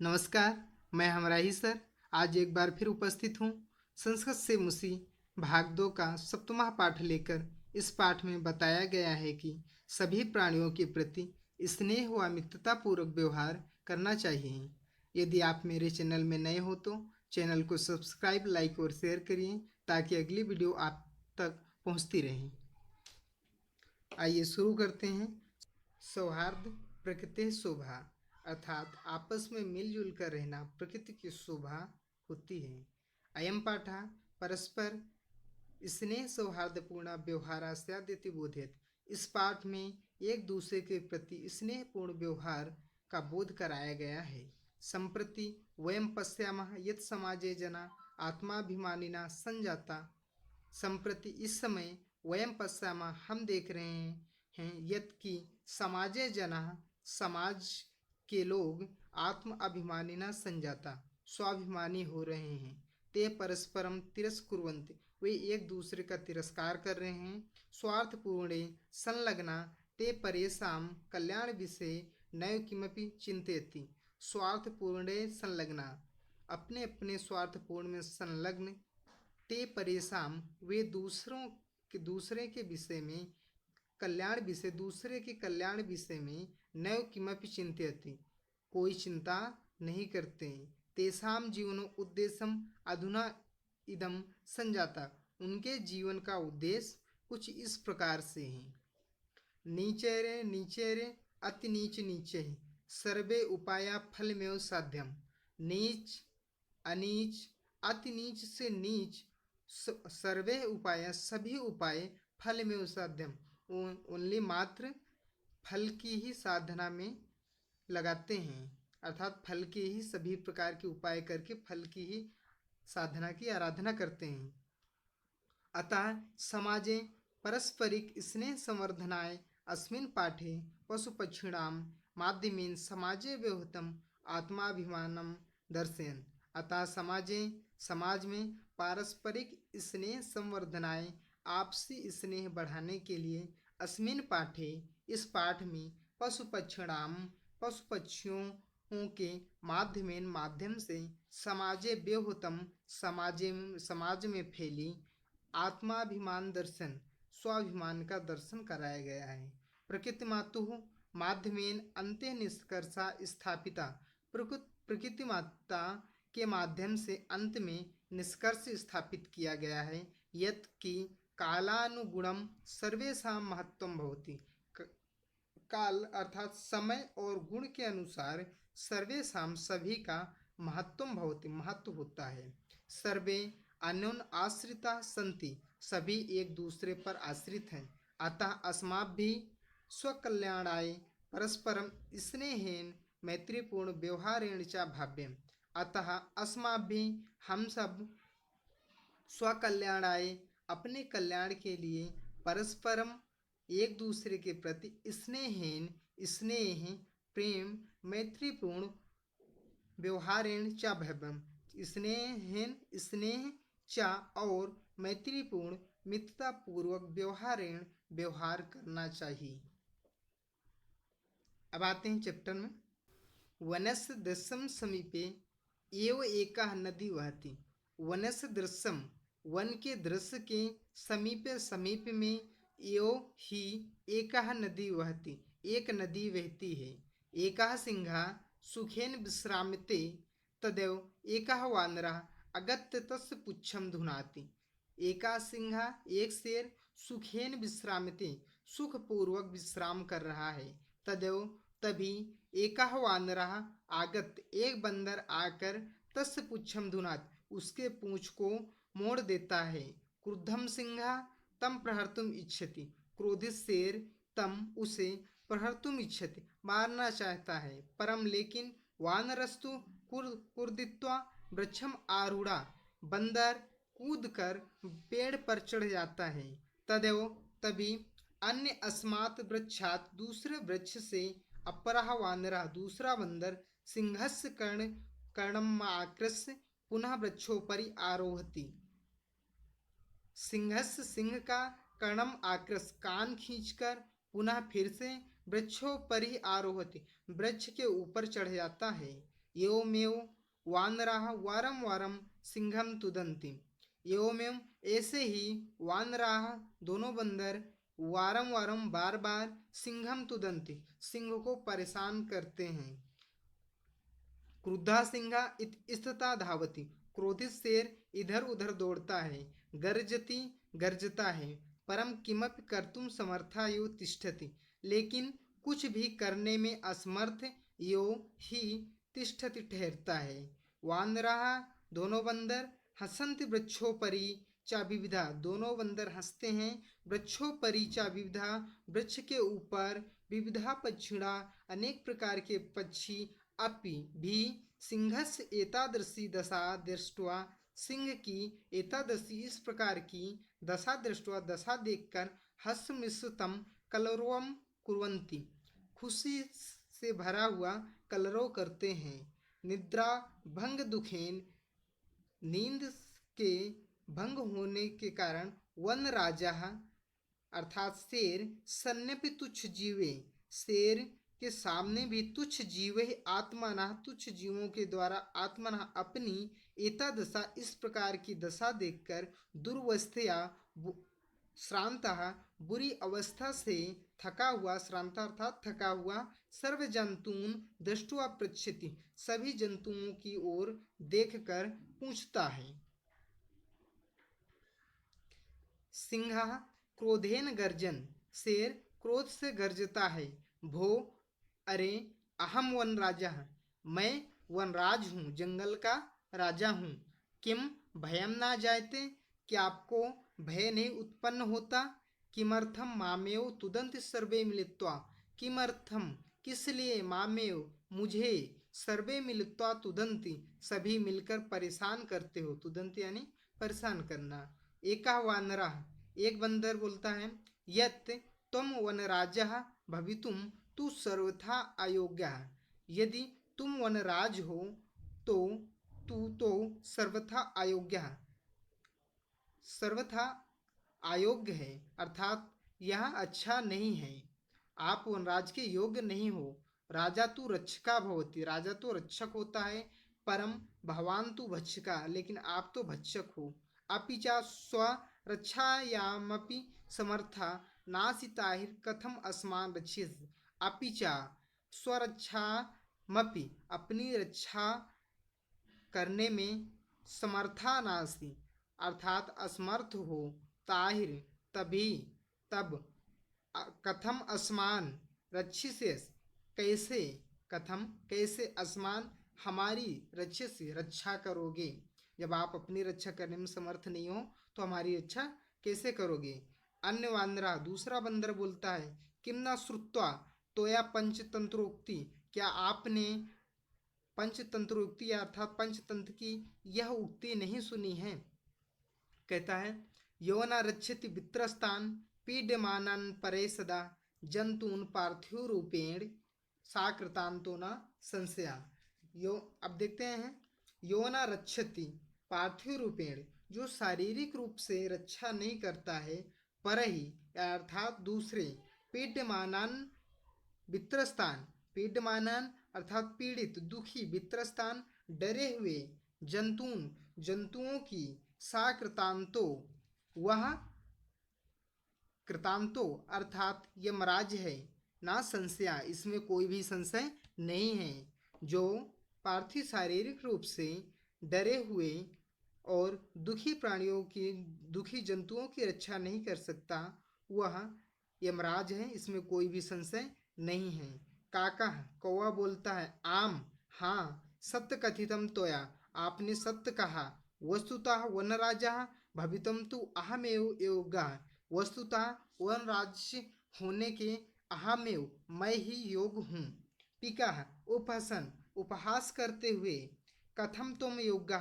नमस्कार। मैं हमराही सर आज एक बार फिर उपस्थित हूँ संस्कृत से मुसी भाग 2 का 7वां पाठ लेकर। इस पाठ में बताया गया है कि सभी प्राणियों के प्रति स्नेह व मित्रतापूर्वक व्यवहार करना चाहिए। यदि आप मेरे चैनल में नए हो तो चैनल को सब्सक्राइब, लाइक और शेयर करिए ताकि अगली वीडियो आप तक पहुँचती रहे। आइए शुरू करते हैं। सौहार्द प्रकृति शोभा, अर्थात आपस में मिलजुल कर रहना प्रकृति की शोभा होती है। अयम पाठः परस्पर स्नेह सौहार्दपूर्ण व्यवहारास्यादिति बोधयेत्। इस पाठ में एक दूसरे के प्रति स्नेहपूर्ण व्यवहार का बोध कराया गया है। संप्रति वयम पश्यामः यत् समाजे जना आत्माभिमानिना संजाता। संप्रति इस समय वयम पश्यामः हम देख रहे हैं यत् कि समाजे जना समाज के लोग आत्म अभिमानिना संजाता स्वाभिमानी हो रहे हैं। ते परस्परम तिरस्कुर्वन्ति वे एक दूसरे का तिरस्कार कर रहे हैं। स्वार्थपूर्णे संलग्ना ते परेषां कल्याण विषये नैव किमपि चिन्तयति। स्वार्थपूर्णे संलग्ना अपने अपने स्वार्थपूर्ण में संलग्न, ते परेशान वे दूसरे के विषय में कल्याण विषय दूसरे के कल्याण विषय में नैव किमपि चिन्तयति कोई चिंता नहीं करते। तेषां जीवनो उद्देश्यम अधुना इदम संजाता उनके जीवन का उद्देश्य कुछ इस प्रकार से है। नीचेरे नीचेरे अति नीच नीचे सर्वे उपाया फलमेव साध्यम। नीच अनीच अति नीच से नीच सर्वे उपाय सभी उपाय फल में साध्यम ओनली मात्र फल की ही साधना में लगाते हैं, अर्थात फल के ही सभी प्रकार के उपाय करके फल की ही साधना की आराधना करते हैं। अतः समाजे पारस्परिक स्नेह संवर्धनाय अस्मिन् पाठे पशुपक्षिणां माध्यमेन समाजे व्यवहृतम आत्माभिमानम दर्शयन्। अतः समाज में पारस्परिक स्नेह संवर्धनाय आपसी स्नेह बढ़ाने के लिए अस्मिन् पाठे इस पाठ में पशुपक्षिणाम पशु पक्षियों के माध्यम से समाजे व्यवहृतम समाज में फैली आत्माभिमान दर्शन स्वाभिमान का दर्शन कराया गया है। प्रकृति मातु माध्यमेन अंत्य निष्कर्षा स्थापिता प्रकृति माता के माध्यम से अंत में निष्कर्ष स्थापित किया गया है यत् कि कालानुगुणम सर्वेषां महत्वम भवति। काल अर्थात समय और गुण के अनुसार सर्वेषां सभी का महत्वम भवति महत्व होता है। सर्वे अन्योन आश्रिता संति सभी एक दूसरे पर आश्रित हैं। अतः अस्माभिः स्वकल्याणाय परस्परम स्नेहेन मैत्रीपूर्ण व्यवहारेण च भाव्यम्। अतः अस्माभिः हम सब स्वकल्याणाय अपने कल्याण के लिए परस्परम एक दूसरे के प्रति स्नेह प्रेम मैत्रीपूर्ण व्यवहारेण च भव्यम स्नेह च और मैत्रीपूर्ण मित्रतापूर्वक व्यवहार करना चाहिए। अब आते हैं चैप्टर में। वनस्य दृश्यम समीपे एव एकः नदी वहति। वनस्य दृश्यम वन के दृश्य के समीप में एव ही एकः नदी वहति एक नदी बहती है। एकः सिंहः सुखेन विश्राम्यते तदेव एकः वानरः अगत्य तस्य पुच्छं धुनाति। एकः सिंह एक शेर सुखेन विश्राम्यते सुखपूर्वक विश्राम कर रहा है। तदेव तभी एकः वानरः आगत्य एक बंदर आकर तस्य पुच्छं धुनाति उसके पूंछ को मोड़ देता है। क्रुद्धम सिंह तम प्रहर्तुम इच्छति क्रोधित शेर तम उसे प्रहर्तुम इच्छति मारना चाहता है। परम लेकिन वानरस्तु कुर्दित्वा वृक्षम आरूढ़ा बंदर कूद कर पेड़ पर चढ़ जाता है। तदेव तभी अन्य अस्मात् वृक्षात दूसरे वृक्ष से अपरः वानरः दूसरा बंदर सिंहस्य कर्णम आकृष्य पुनः वृक्षोपरि आरोहति। सिंहस्य सिंह का कर्णम आकृष्य कान खींचकर पुनः फिर से वृक्षोपरि आरोहति वृक्ष के ऊपर चढ़ जाता है। एवमेव वानराः वारं वारं सिंहम तुदन्ति। एवमेव ऐसे ही वानराः दोनों बंदर वारं वारं बार बार सिंहम तुदन्ति सिंह को परेशान करते हैं। क्रुद्धा सिंहा इस्तता धावती, क्रोधित शेर इधर उधर दौड़ता है। गर्जती, गरजता है। परम किमपि कर्तुम समर्था यो तिष्ठति, लेकिन कुछ भी करने में असमर्थ यो ही तिष्ठति ठहरता है। वानराः दोनों बंदर हसन्ति वृक्षोपरि चा विविधा, दोनों बंदर हंसते हैं वृक्षोपरि चा विविधा, वृक्ष के ऊपर विविधा पक्षिणा, अनेक प्रकार के पक्षी, अपि भी सिंहस्य एतादृशी दशा दृष्ट्वा, सिंह की एतादृशी इस प्रकार की दशा दृष्ट्वा दशा देखकर हर्षमिश्रितं कलरवं कुर्वन्ति, खुशी से भरा हुआ कलरव करते हैं। निद्रा भंग दुखेन, नींद के भंग होने के कारण वन राजा अर्थात शेर सन्नपि तुच्छ जीवे, शेर के सामने भी तुच्छ जीवे आत्मना, तुच्छ जीवों के द्वारा आत्मना अपनी एतादशा इस प्रकार की दशा देखकर दुर्वस्थया श्रांता, बुरी अवस्था से थका हुआ, श्रांता अर्थात थका हुआ, सर्व जंतून दृष्टवा पृच्छति, सभी जंतुओं की ओर देखकर पूछता है। सिंह क्रोधेन गर्जन, शेर क्रोध से गर्जता है। भो अरे, अहम वन राजा, मैं वनराज हूँ, जंगल का राजा हूँ। किम भयम ना जायते, क्या आपको भय नहीं उत्पन्न होता। किमर्थम मामेव तुदंत सर्वे मिलित्वा, किमर्थम किस लिए, मामेव मुझे, सर्वे मिलित्वा तुदंती सभी मिलकर परेशान करते हो। तुदंती यानी परेशान करना। एका वानरा, एक बंदर बोलता है, यत् तुम वनराजः भवितुम तु सर्वथा अयोग्य, यदि तुम वनराज हो तो तू तो सर्वथा अयोग्य, सर्वथा अयोग्य है, अर्थात यह अच्छा नहीं है, आप वनराज के योग्य नहीं हो। राजा तू रक्षका भवति, राजा तो रक्षक होता है। परम भवान तू भक्षका, लेकिन आप तो भक्षक हो। अपिचा स्व रक्षायामपि समर्था नासिताहिर कथम अस्मान रक्षित। अपिचा स्वरक्षामपि, अपनी रक्षा करने में समर्था नासी अर्थात असमर्थ हो। ताहिर तभी, तब कथम अस्मान रक्षिष्यस, कैसे, कथम कैसे, अस्मान हमारी रक्षिष्य रक्षा करोगे। जब आप अपनी रक्षा करने में समर्थ नहीं हो तो हमारी रक्षा कैसे करोगे। अन्य वानरा, दूसरा बंदर बोलता है, किम न श्रुत्वा तोया पंचतंत्रोक्ति, क्या आपने पंचतंत्रोक्ति अर्थात पंचतंत्र की यह उक्ति नहीं सुनी है। कहता है, यो न रक्षति वित्रस्तान पीड्यमानान परे सदा, जंतून पार्थिव रूपेण साकृतांतो न संशया। यो, अब देखते हैं, यो न रक्षति पार्थिव रूपेण, जो शारीरिक रूप से रक्षा नहीं करता है, पर ही अर्थात दूसरे, पीड्यमानान वित्रस्तान, पीड्यमानान अर्थात पीड़ित, दुखी, वित्रस्तान डरे हुए, जंतून जंतुओं की, सा कृतांतो वह, कृतांतो अर्थात यमराज है, ना संशया इसमें कोई भी संशय नहीं है। जो पार्थिव शारीरिक रूप से डरे हुए और दुखी प्राणियों की, दुखी जंतुओं की रक्षा नहीं कर सकता, वह यमराज है, इसमें कोई भी संशय नहीं है। काका, कौवा बोलता है, आम हाँ, सत्य कथितम तोया, आपने सत्य कहा। वस्तुतः वनराजा भवितम तु अहमेव योगा, वस्तुतः वनराज होने के अहमेव मैं ही योग हूँ। पिका, उपहसन उपहास करते हुए, कथम तुम योगा,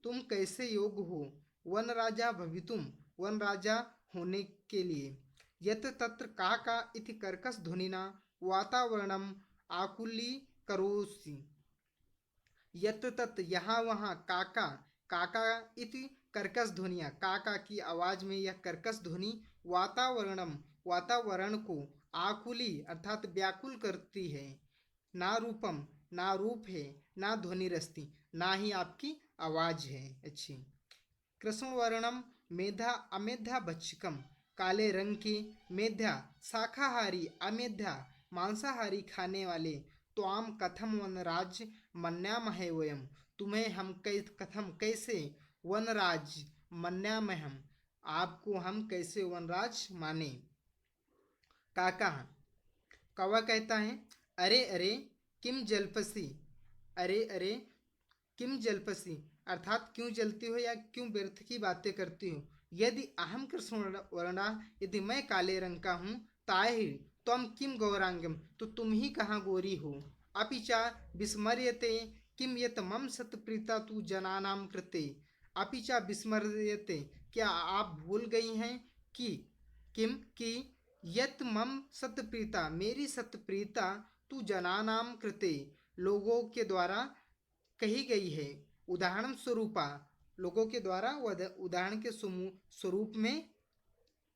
तुम कैसे योग हो। वन राजा भवितुम, वन राजा होने के लिए। यत तत्र काका इति कर्कश ध्वनिना वातावरणम आकुली करोसि, यत तत् यहाँ वहाँ, काका काका इति कर्कश ध्वनिया, काका की आवाज में यह कर्कश ध्वनि वातावरणम वातावरण को आकुली अर्थात व्याकुल करती है। ना रूपम, ना रूप है, ना ध्वनिरस्ति, ना ही आपकी आवाज़ है अच्छी। कृष्ण वर्णम मेधा अमेधा बच्चकम, काले रंग की मेधा शाकाहारी, अमेधा मांसाहारी खाने वाले। त्वाम कथम वनराज मन्यामहे वयम, तुम्हें हम कथम कैसे वनराज मन्यामहम, आपको हम कैसे वनराज माने। काका कौवा कहता है, अरे अरे किम जलपसी, अरे अरे किम जलपसी, अर्थात क्यों जलती हो या क्यों व्यर्थ की बातें करती हो। यदि अहम कृष्ण वर्णा, यदि मैं काले रंग का हूँ, ताहि त्वम किम गौरांगम, तो तुम ही कहाँ गोरी हो। अपिचा विस्मर्यते किम यत मम सतप्रीता तू जनानाम कृते, अपिचा विस्मर्यते, क्या आप भूल गई हैं कि किम की यत मम सतप्रीता, मेरी सतप्रीता तू जनानाम कृते, लोगों के द्वारा कही गई है। उदाहरण स्वरूपा, लोगों के द्वारा उदाहरण के स्वरूप में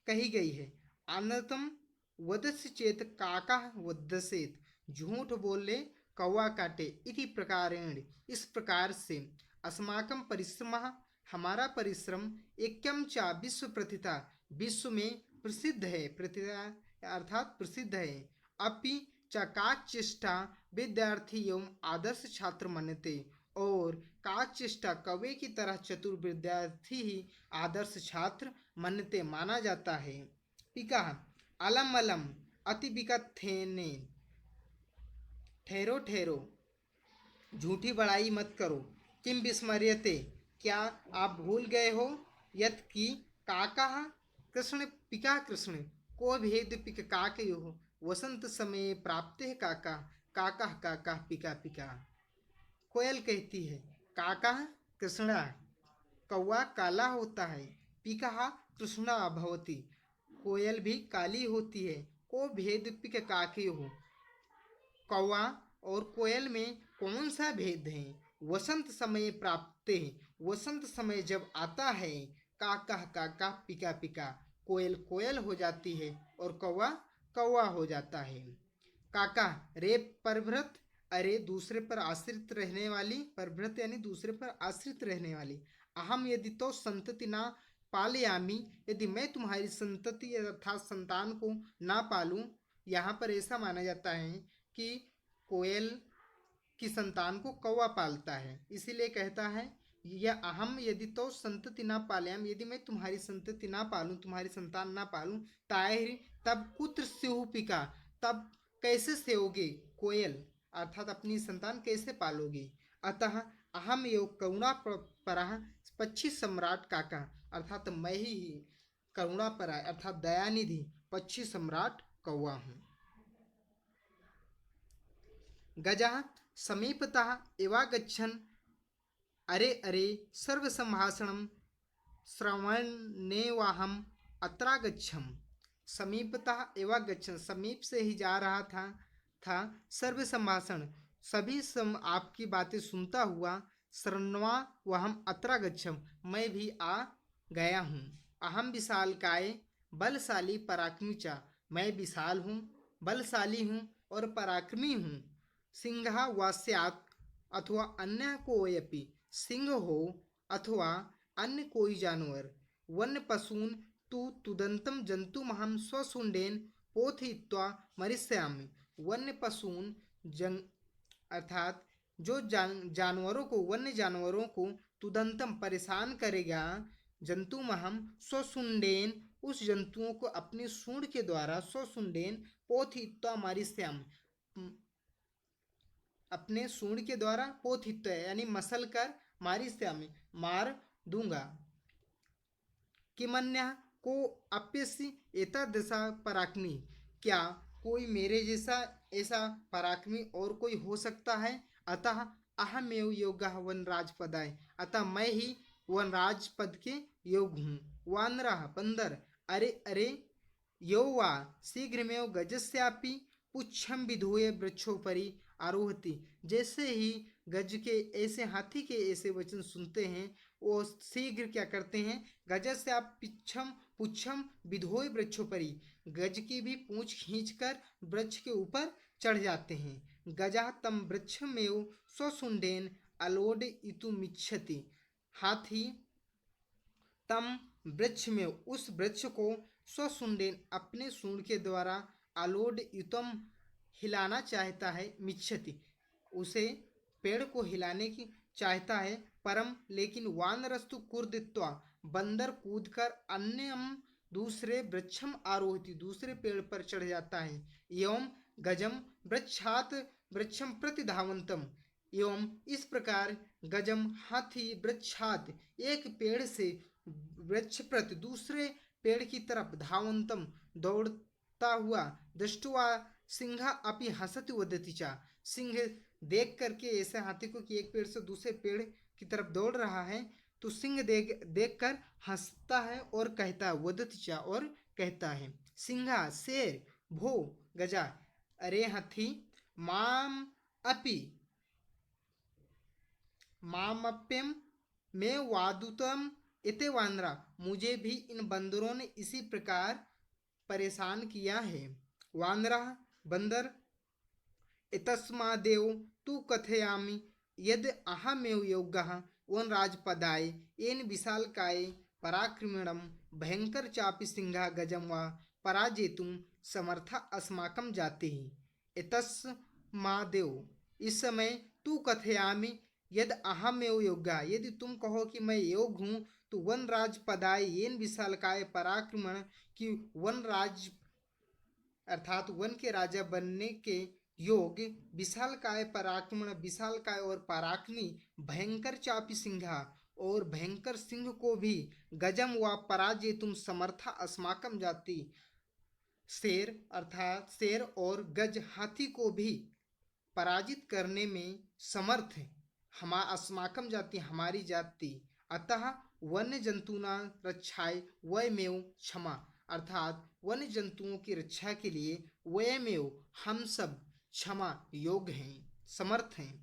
कही गई है। अनतम वदस्य चेत काका वदसेत, झूठ बोले कौवा काटे। इति प्रकारेण, इस प्रकार से। अस्माकं परिश्रमः, हमारा परिश्रम। एकम चा विश्व प्रथिता, विश्व में प्रसिद्ध है। प्रथिता अर्थात प्रसिद्ध है। अपि च काचेष्टा विद्यार्थी एवं आदर्श छात्र मनते, और काचेष्टा कौवे की तरह चतुर विद्यार्थी ही आदर्श छात्र मनते माना जाता है। पिका अलम अलम अति विकथेने, ठहरो ठहरो झूठी बड़ाई मत करो। किम विस्मर्यते, क्या आप भूल गए हो। यत की काका कृष्ण पिका कृष्ण, को भेद पिक काकयो, वसंत समय प्राप्त है काका, काका काका पिका पिका। कोयल कहती है, काका कृष्णा, कौवा काला होता है। पिका कृष्णा भवती, कोयल भी काली होती है। को भेद पिक काकयो, कौवा और कोयल में कौन सा भेद है। वसंत समय प्राप्त है, वसंत समय जब आता है। काका काका पिका पिका, कोयल कोयल हो जाती है और कौवा कौवा हो जाता है। काका रे परभृत, अरे दूसरे पर आश्रित रहने वाली, परभृत यानी दूसरे पर आश्रित रहने वाली। अहम यदि तो संतति ना पालयामी, यदि मैं तुम्हारी संतति अर्थात संतान को ना पालूं। यहाँ पर ऐसा माना जाता है कि कोयल की संतान को कौवा पालता है, इसीलिए कहता है या अहम यदि तो संतति ना पालयाम, यदि मैं तुम्हारी संतति ना पालूं, तुम्हारी संतान ना पालूं। ताहिर तब कुत्र स्युः पिका, तब कैसे सेओगे कोयल, अर्थात अपनी संतान कैसे पालोगे। अतः अहम एव करुणा परः पक्षी सम्राट काका, अर्थात मैं ही करुणा पर अर्थात दयानिधि पक्षी सम्राट कौवा हूँ। गजः समीपतः एवागच्छन्, अरे अरे सर्वसंभाषणं श्रवणेवाहम अत्रागच्छम। समीपतः एवागच्छन्, समीप से ही जा रहा था सर्व संभाषण, सभी आपकी बातें सुनता हुआ। श्रवणवा वहम अत्रागच्छम, मैं भी आ गया हूँ। अहम विशालकाय बलशाली पराक्रमी चा, मैं विशाल हूँ, बलशाली हूँ और पराक्रमी हूँ। सिंह व स्यात्, अथवा अन्य कोयपि, सिंह हो अथवा अन्य कोई जानवर। वन्य पशून तु तुदंतम जंतुमहं स्वशुंडेन पोथयित्वा मरिष्यामि, वन्य पशून अर्थात जो जानवरों को, वन्य जानवरों को तुदंतम परेशान करेगा, जंतुमहम स्वशुंडेन, उस जंतुओं को अपनी सूंड के द्वारा, स्वशुंडेन पोथयित्वा मरिष्यामि, अपने सूंड के द्वारा, पोथित यानी मसल कर, मारिष्यामि मार दूंगा। किमन्य को अप्यसि एतादृशा पराक्रमी, क्या कोई मेरे जैसा ऐसा पराक्रमी और कोई हो सकता है। अतः अहमेव योगः वनराज पदाय, अतः मैं ही वनराज पद के योग हूँ। वानरः बंदर, अरे अरे यो वा शीघ्रमेव गजस्यापि पुच्छम विधूय वृक्षोपरि आरोहति, जैसे ही गज के ऐसे, हाथी के ऐसे वचन सुनते हैं, वो शीघ्र क्या करते हैं, गजस्य आप पिच्छम पुच्छम विधोय वृक्षोपरि, गज की भी पूंछ खींचकर वृक्ष के ऊपर चढ़ जाते हैं। गजा तम वृक्षमेव स्वशुंडेन अलोडयितुमिच्छति। हाथी तम वृक्ष में उस वृक्ष को स्वशुंडेन अपने सूंड के द्वारा आलोडयुतम हिलाना चाहता है, मिच्छति उसे पेड़ को हिलाने की चाहता है, परम लेकिन वानरस्तु कुर्दित्वा बंदर कूदकर अन्यम दूसरे वृक्षम आरोहित दूसरे पेड़ पर चढ़ जाता है। एवं गजम वृक्षात वृक्षम प्रतिधावंतम। एवं इस प्रकार गजम हाथी वृक्षात एक पेड़ से वृक्ष प्रति दूसरे पेड़ की तरफ धावंतम दौड़ता हुआ दृष्टवा सिंहा अपि हसति वदति चा। सिंह देख करके ऐसे हाथी को कि एक पेड़ से दूसरे पेड़ की तरफ दौड़ रहा है, तो सिंह देख कर हंसता है और कहता है वदति चा और कहता है। सिंहा शेर, भो गजा अरे हाथी, माम अपि मामप्यम में वादुतम इते वानरा, मुझे भी इन बंदरों ने इसी प्रकार परेशान किया है। वानरा बंदर इतस्मादेव तु कथयामि यद अहमेव योग्यः वनराजपदाय येन विशालकाय पराक्रमणं भयंकर चापि सिंहा गजं वा पराजेतुं समर्था अस्माकं जातिः। इतस्मादेव इस समय तू कथयामि यद अहमेव योग्य, यदि तुम कहो कि मैं योग्य हूँ, तो वनराज पदाय येन विशालकाय पराक्रमण की वनराज अर्थात वन के राजा बनने के योग, विशालकाय पराक्रमण विशालकाय और पराक्रमी, भयंकर चापी सिंहा और भयंकर सिंह को भी, गजम व पराजेतुम समर्था अस्माकम जाति, शेर अर्थात शेर और गज हाथी को भी पराजित करने में समर्थ है। अस्माकम जाति हमारी जाति। अतः वन्य जंतुना रक्षाय वयमेव क्षमा, अर्थात वन्य जंतुओं की रक्षा के लिए वयमेव हम सब क्षमा योग्य हैं, समर्थ हैं।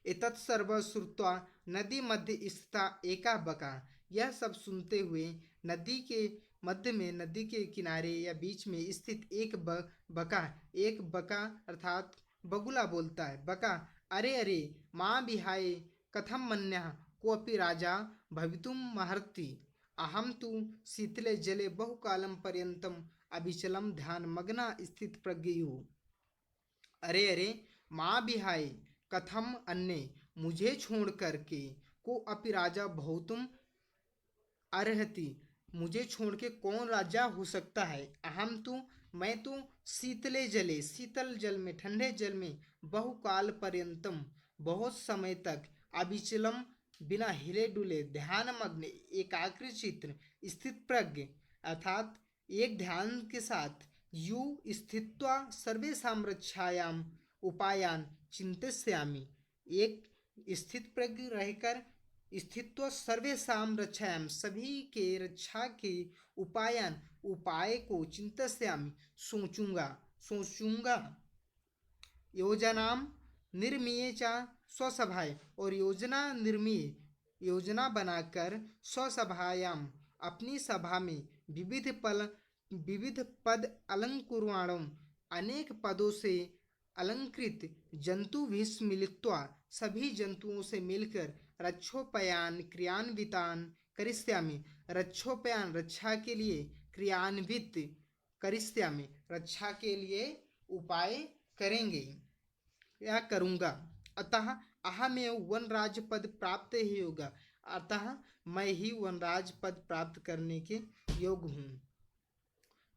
एतत् सर्व श्रुत्वा नदी मध्य स्थिता एका बका, यह सब सुनते हुए नदी के मध्य में, नदी के किनारे या बीच में स्थित एक बका अर्थात बगुला बोलता है। बका अरे अरे माँ विहाय कथम मन्यः कोऽपि राजा भवितुं महर्ति, अहम तु शीतले जले बहुकालं पर्यन्तम अविचलम ध्यान मग्ना स्थित प्रज्ञयु। अरे अरे माँ विहाय कथम अन्य, मुझे छोड़ करके को अपि राजा भवितुम अर्हति, मुझे छोड़ के कौन राजा हो सकता है। अहम तो मैं तो शीतले जले शीतल जल में, ठंडे जल में, बहुकाल पर्यंतम बहुत समय तक, अविचलम बिना हिले डुले, ध्यान मग्न एकाग्र चित्र, स्थित प्रज्ञ अर्थात एक ध्यान के साथ, यू स्थित्वा सर्वेषां रक्षायाम उपायान चिंतयामि, एक स्थित प्रज्ञ रहकर स्थित्व सर्वेषां रक्षायाम सभी के रक्षा के उपायान उपाय को चिंतयामि सोचूंगा योजनाम निर्मीय चा स्वसभाएं, और योजना बनाकर स्वसभायाम अपनी सभा में विविध पद अलंकुर्वाणम अनेक पदों से अलंकृत जंतु मिलित्वा सभी जंतुओं से मिलकर रक्षोपयान क्रियान्वितान करिष्यामि, रक्षोपयान रक्षा के लिए, क्रियान्वित करिष्यामि रक्षा के लिए उपाय करेंगे या करूँगा। अतः अहमेव वनराज पद प्राप्त ही होगा, अतः मैं ही वनराज पद प्राप्त करने के योग्य हूँ।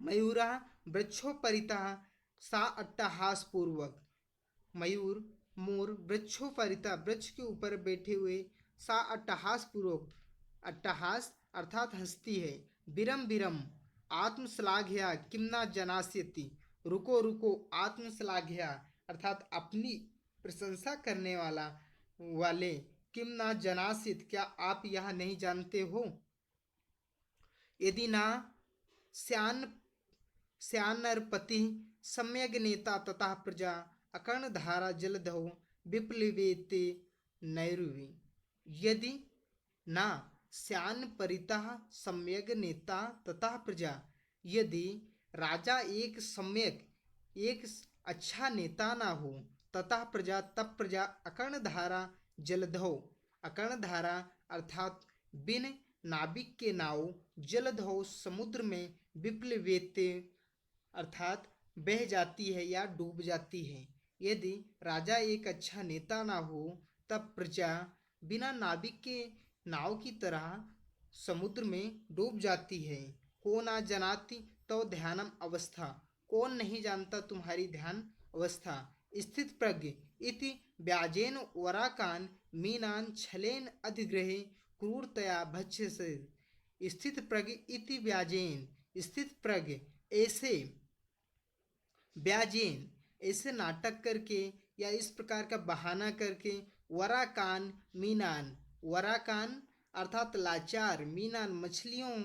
मयूरा वृक्षोपरितः सा अट्टहास पूर्वक, मयूर मोर वृक्षोपरिता वृक्ष के ऊपर बैठे हुए, सा अट्टहास पूर्वक, अट्टहास अर्थात हंसती है, बिरम बिरम आत्मश्लाघया किम न जनास्यति, रुको रुको आत्मश्लाघया अर्थात अपनी प्रशंसा करने वाले, किम न जनास्यत क्या आप यह नहीं जानते हो, यदि ना श्यानरपति सम्यग नेता तथा प्रजा अकर्णधारा जलधौ विप्लवेते नैरुवि, यदि ना श्यान परितः सम्यक नेता तथा प्रजा, यदि राजा एक सम्यक एक अच्छा नेता ना हो, ततः प्रजा तब प्रजा अकर्णधारा जलधौ, अकर्णधारा अर्थात बिन नाविक के नाव, जलधौ समुद्र में, विप्लवेते अर्थात बह जाती है या डूब जाती है। यदि राजा एक अच्छा नेता ना हो, तब प्रजा बिना नाविक के नाव की तरह समुद्र में डूब जाती है। को ना जनाति तो ध्यानम अवस्था, कौन नहीं जानता तुम्हारी ध्यान अवस्था। स्थित प्रज्ञ इति व्याजेन वराकान मीनान छलेन अधिग्रहे क्रूरतया भक्ष्यसे। स्थित प्रज्ञ इति व्याजेन, स्थित प्रज्ञ ऐसे, ब्याजेन ऐसे नाटक करके या इस प्रकार का बहाना करके, वराकान मीनान, वराकान अर्थात लाचार, मीनान मछलियों,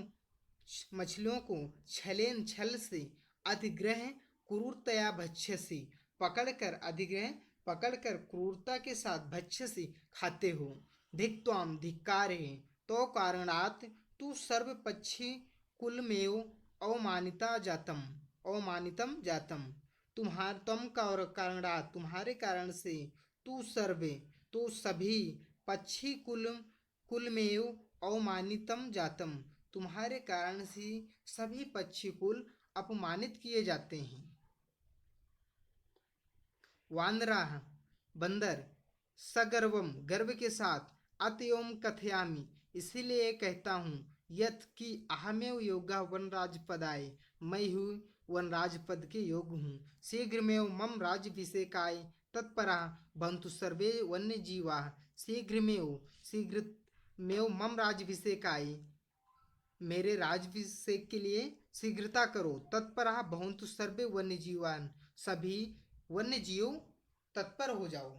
मछलियों को छलेन छल से, अधिग्रह क्रूरतया भक्ष्यसी पकड़कर, अधिग्रह पकड़कर क्रूरता के साथ भक्ष्यसी खाते हो। धिक्त्वाम धिक्कार है, तो कारणात तू सर्व पक्षी कुलमेव अवमानिता जातम, अवमानितम जातम। तुम्हार तम का और कारणात तुम्हारे कारण से, तू सर्वे तो सभी, पक्षी कुलमेव अवमानितम जातम तुम्हारे कारण से सभी पक्षी कुल अपमानित किए जाते हैं। वानरा बंदर, सगर्वम गर्व के साथ, अतयोम कथयामि इसीलिए कहता हूँ, यथ कि अहमेव योगा वनराज पदाय, मैं हूँ वनराज पद के योग हूँ। शीघ्रमेव मम राज्यभिषेकाय तत्परा बंतु सर्वे वन्य जीवा। शीघ्रमेव शीघ्रमेव मम राज्यभिषेकाय, मेरे राज्यभिषेक के लिए शीघ्रता करो। तत्परा भवन्तु सर्वे वन्य जीवान, सभी वन्य जीव तत्पर हो जाओ,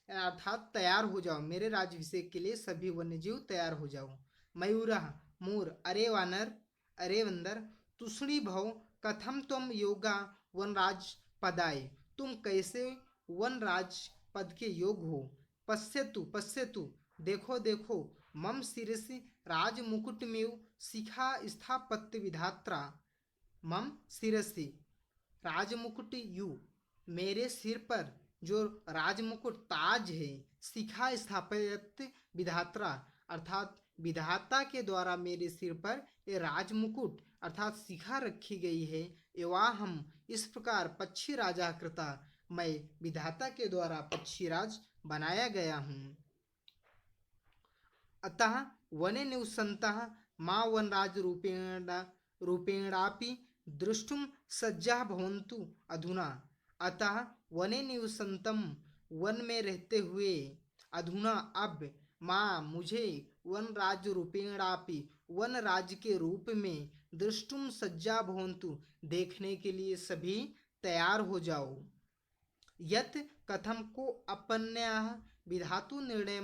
अर्थात तैयार हो जाओ। मेरे राज्यभिषेक के लिए सभी वन्य जीव तैयार हो जाओ। मयूरा मोर, अरे वानर, अरे बंदर, तुष्णी भव कथम तुम योगा वनराज पदाय, तुम कैसे वनराज पद के योग हो। पश्यतु पश्यतु देखो देखो, मम शिरसि राज मुकुटमेव शिखा स्थापत्य विधात्रा, मम शिरसि राजमुकुट यू, मेरे सिर पर जो राजमुकुट ताज है, शिखा स्थापत्य विधात्रा अर्थात विधाता के द्वारा मेरे सिर पर ये राजमुकुट अर्थात शिखा रखी गई है। एवं हम इस प्रकार पक्षी राजा कृता, मैं विधाता के द्वारा पक्षीराज बनाया गया हूँ। अतः वने निवसन्तः मा वनराज रूपेणापि दृष्टुम सज्जा भवन्तु अधुना। अतः वने निवसन्तम, वन में रहते हुए, अधुना अब, माँ मुझे, वनराज रूपेणापि वन राज्य के रूप में, दृष्टुम सज्जा भवन्तु देखने के लिए सभी तैयार हो जाओ। यत कथम को अपन्याः विधातु निर्णय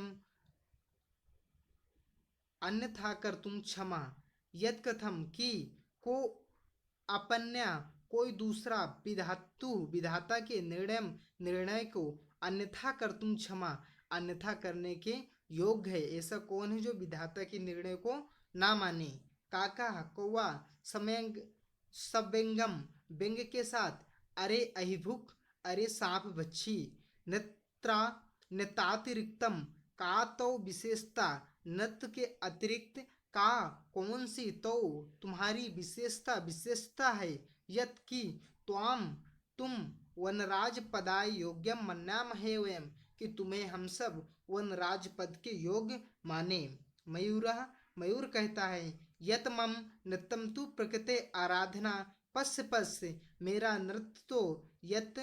अन्यथा कर तुम क्षमा। यद कथम कि को अपन्या कोई दूसरा, विधातु विधाता के निर्णय को, अन्यथा कर तुम क्षमा अन्यथा करने के योग्य है। ऐसा कौन है जो विधाता के निर्णय को ना माने। काका कौवा, समयंग सव्यंगम व्यंग के साथ, अरे अहिभुक, अरे सांप बच्ची, नेत्रा नेतातिरिक्तम का तो विशेषता, नत के अतिरिक्त, का कौन सी, तो तुम्हारी विशेषता विशेषता है। यत कि त्वाम तुम, वनराज पदाय योग्यम मन्यामहे वयम, कि तुम्हें हम सब वनराज पद के योग्य माने। मयूरः मयूर कहता है, यत मम नृत्यम तु प्रकृते आराधना, पश्य पश्य मेरा नृत्य तो, यत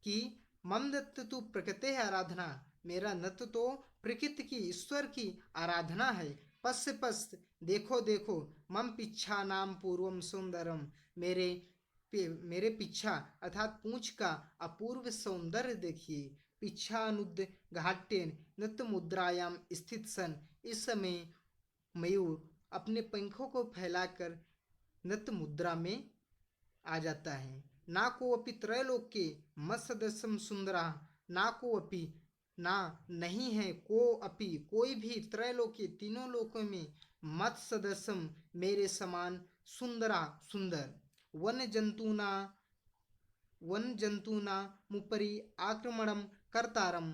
कि मम नृत्य तु प्रकृते आराधना, मेरा नृत्य तो प्रकृति की, ईश्वर की आराधना है। पश्य पश्य देखो देखो, मम पिच्छा नाम पूर्वम सुंदरम, मेरे पिच्छा अर्थात पूंछ का अपूर्व सौंदर्य देखिए। पिच्छानुद घाट्य नृत्य मुद्रायाम स्थित सन, इस समय मयूर अपने पंखों को फैलाकर नृत्य मुद्रा में आ जाता है। ना को अपि त्रैलोक्य मत्सदस्यम सुंदरा, ना को अपि ना नहीं है, को अपि कोई भी, त्रैलोक्य तीनों लोकों में, मत सदस्यम मेरे समान, सुंदरा सुंदर। वन्य जंतु ना वन जंतूनामुपरि आक्रमणं कर्तारं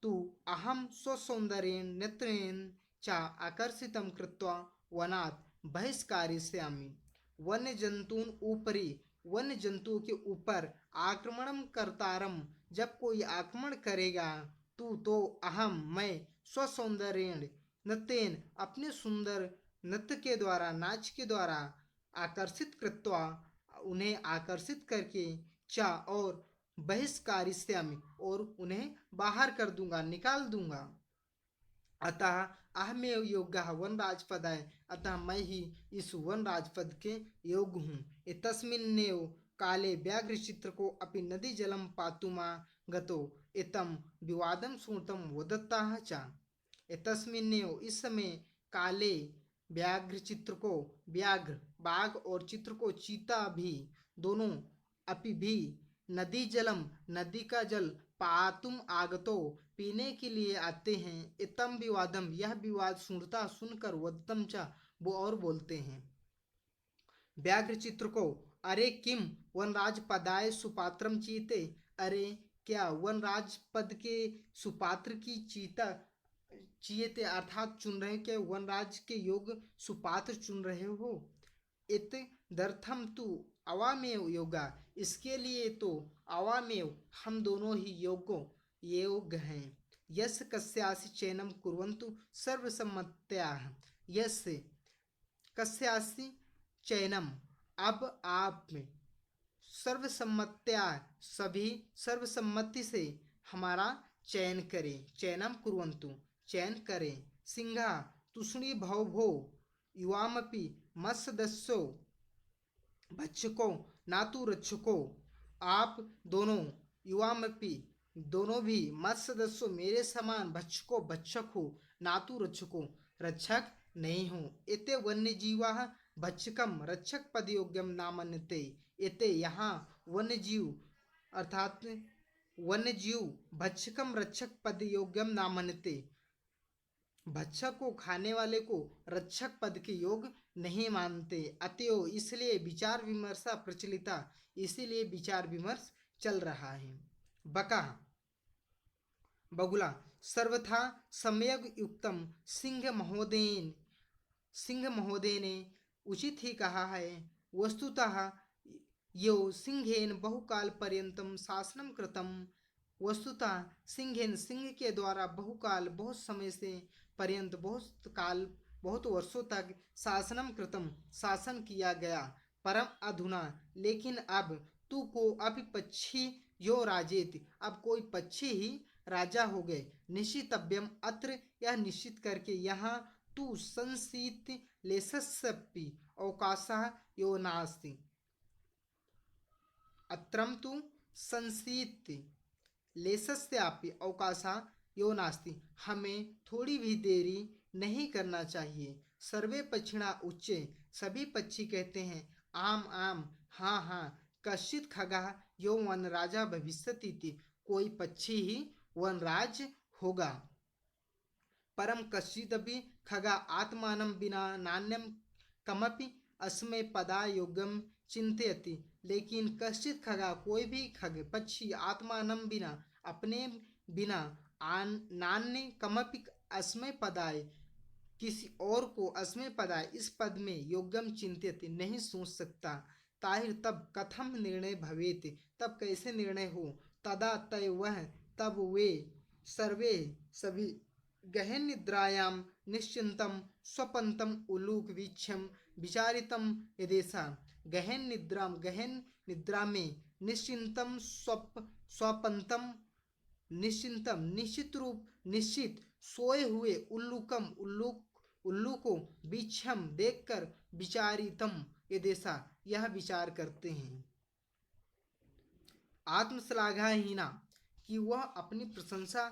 तु अहं स्वसौन्दर्येण नेत्रेण च आकर्षितं कृत्वा वनात् बहिष्करिष्यामि। वन्य जंतून ऊपरी, वन्य जंतुओं के ऊपर आक्रमण करतारम, जब कोई आक्रमण करेगा तो अहम मैं स्वसौंदर्येण नृत्येन अपने सुंदर नृत्य के द्वारा, नाच के द्वारा आकर्षित कृत्वा, उन्हें आकर्षित करके चा और बहिष्कारिष्यामि और उन्हें बाहर कर दूंगा, निकाल दूंगा। अतः अहमेव योग्यः वन राजपदाय, अतः मैं ही इस वन राजपद के योग्य हूँ। तस्मिन्नेव काले व्याघ्र चित्र को अपि नदी जलम पातुमा गतो इतम विवादम श्रुतम वदत्ता च। तस्मिन्नेव इस समय काले व्याघ्र चित्र को, व्याघ्र बाघ और चित्र को चीता भी, दोनों अपि भी नदी जलम नदी का जल पातुम आगतो पीने के लिए आते हैं। इतम विवादम यह विवाद सुनता सुनकर वदतम चा वो और बोलते हैं व्याघ्र चित्र को, अरे किम वनराज पदाय सुपात्रम चीते, अरे क्या वनराज पद के सुपात्र की चीता चीते अर्थात चुन रहे, के वनराज के योग सुपात्र चुन रहे हो। इत दर्थम तु अवामेव योगा, इसके लिए तो अवामेव हम दोनों ही योग्य हैं। यस कस्यासि चयनम कुर्वन्तु सर्वसम्मत्या, यस कस्यासि चयनम, अब आप में सर्वसम्मत्या सभी सर्वसम्मति से हमारा चयन करें। चयनम कुर्वन्तु चयन करें। सिंहा तुष्णी भव भो युवामपि मत्सदस्यो भक्षको नातु रक्षको, आप दोनों युवामपि दोनों भी मत्सदस्यो मेरे समान भक्षको भक्षक हो, नातु रक्षको रक्षक नहीं हो। एते वन्य जीवा भक्षकम रक्षक पद योग्यम नामन्यते, एते यहाँ वन्य जीव अर्थात वन्य जीव भक्षकम रक्षक पद योग्यम नामन्यते, भक्षक को खाने वाले को रक्षक पद के योग नहीं मानते। अतएव इसलिए विचार विमर्शा प्रचलिता, इसीलिए विचार विमर्श चल रहा है। बका बगुला सर्वथा सम्यक युक्तम, सिंह महोदय ने उचित ही कहा है। वस्तुतः यो सिंहेन बहुकाल पर्यंतम शासनम कृतम, वस्तुतः सिंहेन सिंह के द्वारा बहुकाल बहुत समय से पर्यंत बहुत काल बहुत वर्षों तक शासनम कृतम शासन किया गया। परम अधुना लेकिन अब तू को अभी पक्षी यो राजेत, अब कोई पक्षी ही राजा हो गए। निश्चितव्यम अत्र यह निश्चित करके यहाँ तू संसीत लेसस्पि अवकाशः यो नास्ति, अत्रम तु संसीत लेसस्यापि अवकाशः यो नास्ति, हमें थोड़ी भी देरी नहीं करना चाहिए। सर्वे पक्षिणा उच्चे, सभी पक्षी कहते हैं आम आम, हाँ हाँ। कश्चित खगः यो वनराजा भविष्यति, कोई पक्षी ही वनराज होगा। परम कश्चिदपि खगा आत्मानं विना नान्यं कमपि अस्मै पदा योग्यम चिंतयति, लेकिन कश्चित खगा कोई भी खग पक्षी आत्मानं बिना अपने बिना नान्य कमपि अस्मै पदाय किसी और को अस्मै पदाय इस पद में योग्यम चिंतित नहीं सोच सकता। ताहिर तब कथम निर्णय भवेत, तब कैसे निर्णय हो। तदा तय वह तब वे सर्वे सभी गहन निद्रायाम निश्चिंतम स्वपंतम उलूक वीक्षम विचारितम यदेशा, गहन निद्रा में निश्चिंतम स्वपंतम निश्चिंतम निश्चित रूप निश्चित सोए हुए उल्लू को वीक्षम देखकर विचारितम यदेशा यह विचार करते हैं। आत्मश्लाघाहीना कि वह अपनी प्रशंसा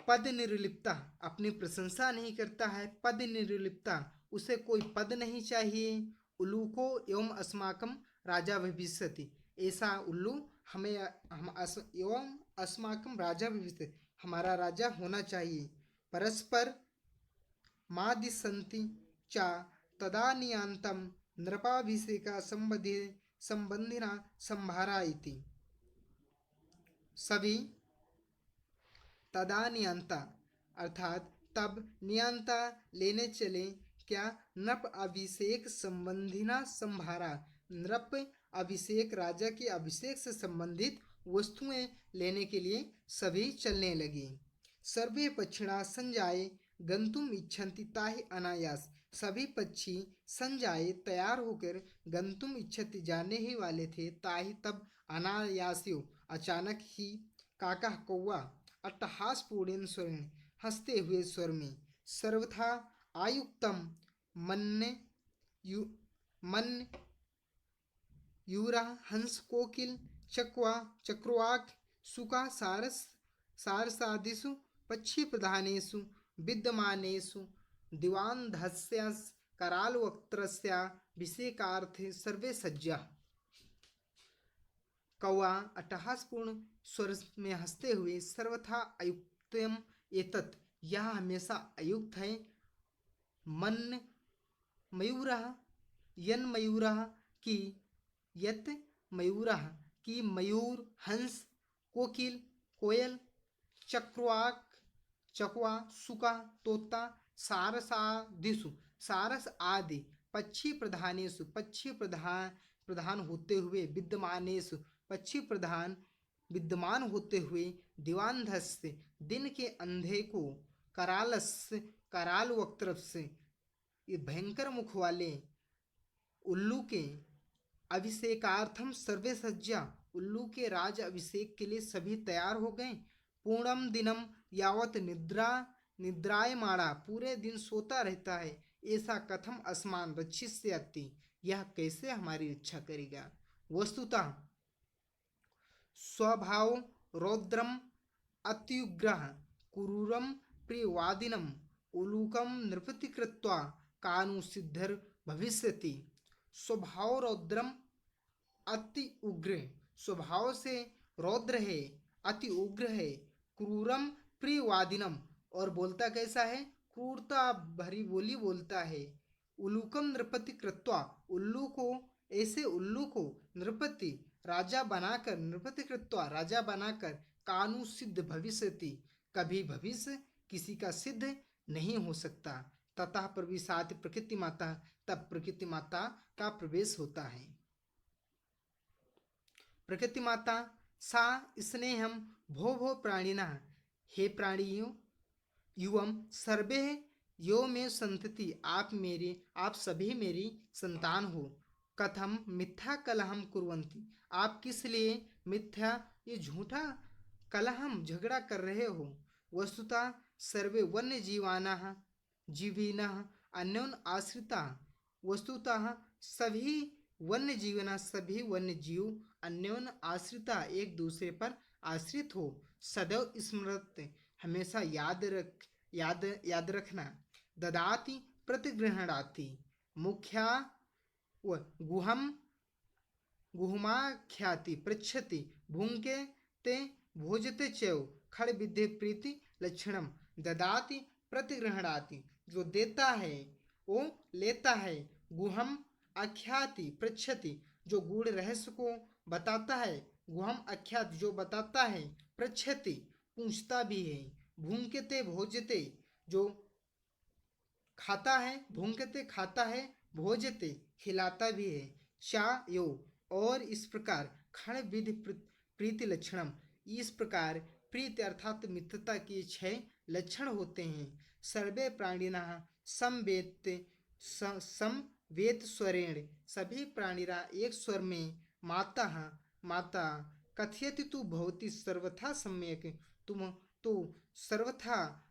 पद निर्लिप्ता, अपनी प्रशंसा नहीं करता है। पद निर्लिप्ता, उसे कोई पद नहीं चाहिए। उल्लूको एवं अस्माकम राजा भविष्यति, ऐसा उल्लू हमें एवं अस्माकम राजा भविष्यति, हमारा राजा होना चाहिए। परस्पर मादिसंति च तदानियांतम नृपाभिषेका संबंधि संबंधिना संभारा इति। सभी तदा नियंता अर्थात तब नियंता लेने चले। क्या? नृप अभिषेक संबंधिना संभारा, नृप अभिषेक राजा के अभिषेक से संबंधित वस्तुएं लेने के लिए सभी चलने लगे। सर्वे पक्षिणा संजाए गंतुम इच्छन्ति ताहि अनायास, सभी पक्षी संजाए तैयार होकर गंतुम इच्छति जाने ही वाले थे। ताहि तब अनायास्यो अचानक ही काका कौआ अट्टहासपूर्ण स्वर में हंसते हुए स्वर में सर्वथा आयुक्तम मन यु मन यूरा हंस कोकिल चकवा चक्रवाक सुका सारस सारसादिषु पक्षी प्रधानेषु विद्यमानेषु दिवान्धस्य करालवक्त्रस्य विषेकार्थे सर्वे सज्जा। कौआ अट्टहासपूर्ण स्वर में हंसते हुए सर्वथा अयुक्तम एतत्, यह हमेशा अयुक्त है। मन मयूरः यन मयूरः की यत मयूरः की मयूर हंस कोकिल कोयल चक्रवाक चकवा सुका तोता सारसादिषु सारस आदि पक्षी प्रधानेषु पक्षी प्रधान होते हुए विद्यमानेषु पक्षी प्रधान विद्यमान होते हुए दिवान्धस्य दिन के अंधे को करालस्य कराल वक्त्र से ये भयंकर मुख वाले उल्लू के अभिषेकार्थम सर्वे सज्जा, उल्लू के राज अभिषेक के लिए सभी तैयार हो गए। पूर्णम दिनम यावत निद्रायमाणा, पूरे दिन सोता रहता है। ऐसा कथम अस्मान रक्षिष्यति, यह कैसे हमारी रक्षा करेगा। वस्तुतः स्वभाव रौद्रम अत्युग्रह क्रूरम प्रियवादिनम उलूकम नृपति कृत्वा कानु सिद्धर भविष्यति। स्वभाव रौद्रम अति उग्र, स्वभाव से रौद्र है, अति उग्र है। क्रूरम प्रियवादिनम, और बोलता कैसा है? क्रूरता भरी बोली बोलता है। उलूकम नृपति कृत्वा, उल्लू को ऐसे उल्लू को नृपति राजा बनाकर नृपति कृत्वा राजा बनाकर कानु सिद्ध भविष्यति, कभी भविष्य किसी का सिद्ध नहीं हो सकता। ततः प्रविशाति प्रकृति माता, तब प्रकृति माता का प्रवेश होता है। प्रकृति माता सा स्नेहम भो भो प्राणिना, हे प्राणियों युवम सर्वे यो में संतति, आप सभी मेरी संतान हो। कथम मिथ्या कलहम कुर्वन्ति, आप किस लिए मिथ्या ये झूठा कलहम झगड़ा कर रहे हो। वस्तुतः सर्वे वन्य जीविनः अन्योन आश्रिता, वस्तुतः सभी वन्य जीवना सभी वन्य जीव अन्योन आश्रिता एक दूसरे पर आश्रित हो। सदैव स्मृत, हमेशा याद रखना। ददाति प्रतिगृहणाति, मुख्या व गुहमाख्याति पृच्छति भुंके ते भोजते चैव खड़ विद्ये प्रीति लक्षणम। ददाति प्रतिगृहणाति, जो देता है वो लेता है। गुहम आख्याति पृच्छति, जो गूढ़ रहस्य को बताता है। गुहम आख्याति, जो बताता है। पृच्छति, पूछता भी है। भुंकते भोजते, जो खाता है। भुंकते खाता है, भोजते खिलाता भी है। चा यो, और इस प्रकार खण विधि प्रीति लक्षणम, इस प्रकार प्रीति अर्थात मित्रता के 6 लक्षण होते हैं। सर्वे प्राणिना समवेत स्वरेण, सभी प्राणिना एक स्वर में माता कथयति तु भवति सर्वथा सम्यक, तुम तो सर्वथा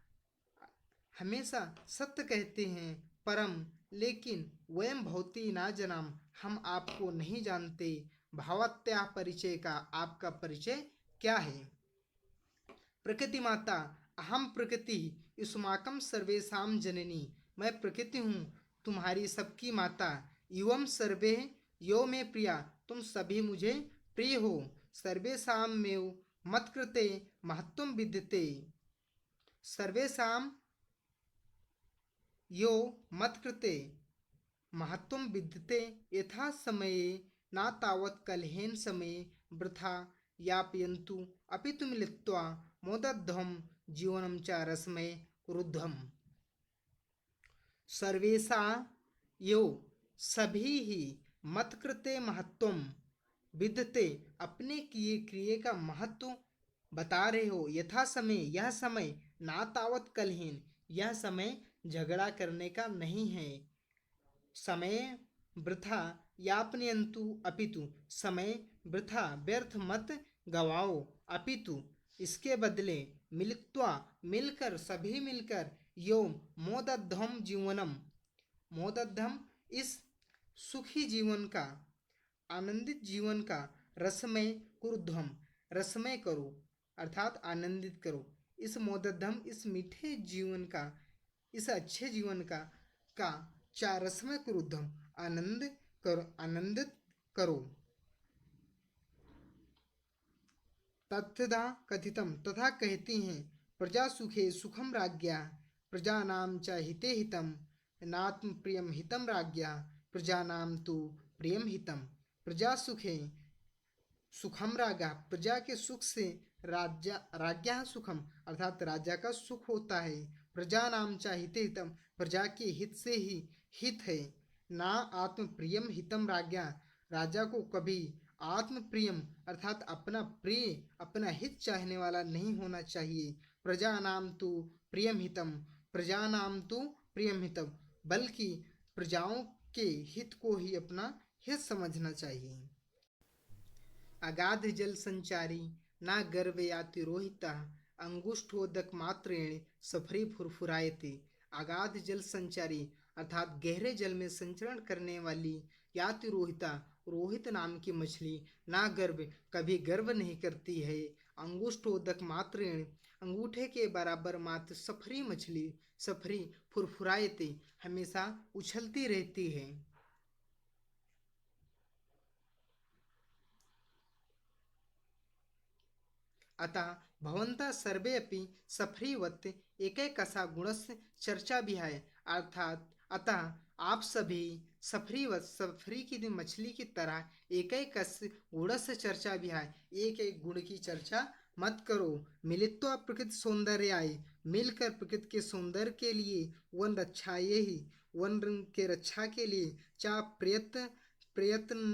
हमेशा सत्य कहते हैं। परम, लेकिन वयम भवती ना जनाम, हम आपको नहीं जानते। भावत्या परिचय का, आपका परिचय क्या है। प्रकृति माता अहम प्रकृति युष्माकम सर्वेशाम जननी, मैं प्रकृति हूँ तुम्हारी सबकी माता। युवम सर्वे यो में प्रिया, तुम सभी मुझे प्रिय हो। सर्वेशाम में मत्कृते महत्वम विद्यते, सर्वेशाम यो मत्कृते महत्वम विद्यते यथा समये न तावत् कलहेन समये वृथा यापयन्तु अपि तु मिलित्वा मोदध्वं जीवनं च रसमय क्रुद्धम्। सर्वेशा यो सभी ही मत कृते महत्वम विदते, अपने किए क्रिए का महत्व बता रहे हो। यथा समय, यह समय ना तावत कलहीन, यह समय झगड़ा करने का नहीं है। समय वृथा यापनयंतु अपितु, समय वृथा व्यर्थ मत गवाओ, अपितु इसके बदले मिलित्वा मिलकर, सभी मिलकर, यो मोदध्वम जीवनम, मोदध्वम इस सुखी जीवन का, आनंदित जीवन का, रसमय कुरुध्वम रसमय करो, अर्थात आनंदित करो। इस मोदध्वम इस मीठे जीवन का, इस अच्छे जीवन का चा रसमय कुरुध्वम आनंद करो, आनंदित करो। तथा कथितम, तथा कहती हैं, प्रजा सुखे सुखम राज्ञा प्रजानाम च हिते हितम नात्म प्रियम हितम राज्ञा प्रजानाम तु प्रियम हितम। प्रजा सुखे सुखम राजा, प्रजा के सुख से राज्ञा सुखम, अर्थात राजा का सुख होता है। प्रजा नाम चाहिए हितम, प्रजा के हित से ही हित है। ना आत्म प्रियम हितम राज्ञा, राजा को कभी आत्म प्रियम अर्थात अपना प्रिय, अपना हित चाहने वाला नहीं होना चाहिए। प्रजा नाम तो प्रियम हितम, प्रजा नाम तो प्रियम हितम, बल्कि प्रजाओं के हित को ही अपना हित समझना चाहिए। अगाध जल संचारी ना गर्भ याति रोहिता अंगुष्ठोदक मात्रेण सफरी फुरफुरायते। अगाध जल संचारी अर्थात गहरे जल में संचरण करने वाली याति रोहिता, रोहित नाम की मछली, ना गर्भ कभी गर्व नहीं करती है। अंगुष्ठोदक मात्रेण अंगूठे के बराबर मात्र सफरी मछली, सफरी फुरफुरायते हमेशा उछलती रहती है। अतः भवन्तः सर्वे अपि सफरीवत् एकैकसा गुणस्य चर्चा विहाय, अर्थात अतः आप सभी सफरीवत, सफरी की मछली की तरह एक एक गुणस्य चर्चा विहाय, एक एक गुण की चर्चा मत करो। मिलित्वा प्रकृति सौंदर्याय, मिलकर प्रकृति के सौंदर्य के लिए, वन रक्षाये ही, वन के रक्षा के लिए, चा प्रयत्न